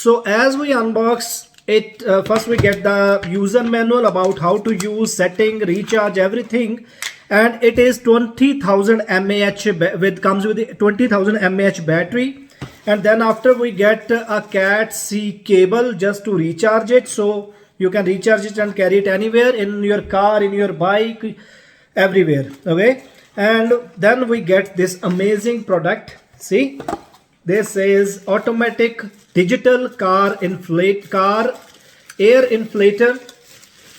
So as we unbox it, first we get the user manual about how to use, setting, recharge, everything. And it is 20,000 mAh comes with 20,000 mAh battery. And then after we get a Cat-C cable just to recharge it, so you can recharge it and carry it anywhere, in your car, in your bike, everywhere. Okay, and then we get this amazing product. See, this is automatic digital car air inflator,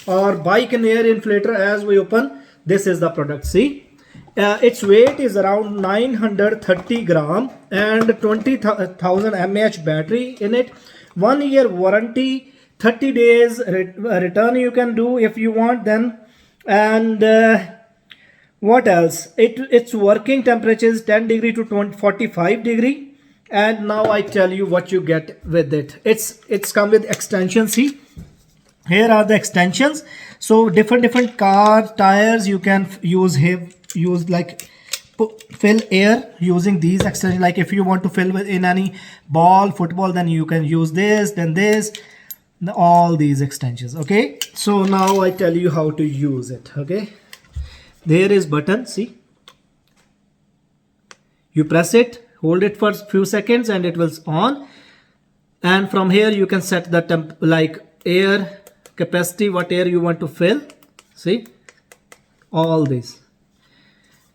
or bike and air inflator. As we open, this is the product. See, its weight is around 930 gram and 20,000 mAh battery in it. 1 year warranty, 30 days return you can do if you want then. And what else? Its working temperature is 10 degree to 45 degree. And now I tell you what you get with it. It's come with extensions. See, here are the extensions. So different car tires you can use like fill air using these extensions. Like if you want to fill in any football, then you can use this, then this, all these extensions. Okay, so now I tell you how to use it. Okay, there is button. See, you press it, hold it for a few seconds and it will on. And from here you can set the temp, like air capacity, what air you want to fill. See, all this.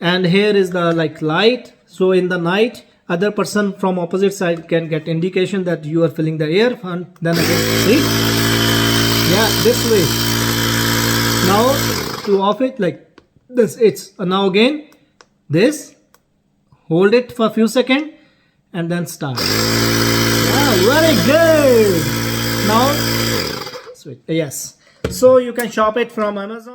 And here is the like light. So in the night, other person from opposite side can get indication that you are filling the air. And then again, see, yeah, this way. Now to off it, like this, it's now again this, hold it for a few seconds and then start. Yeah, very good. Now, sweet. Yes, so you can shop it from Amazon.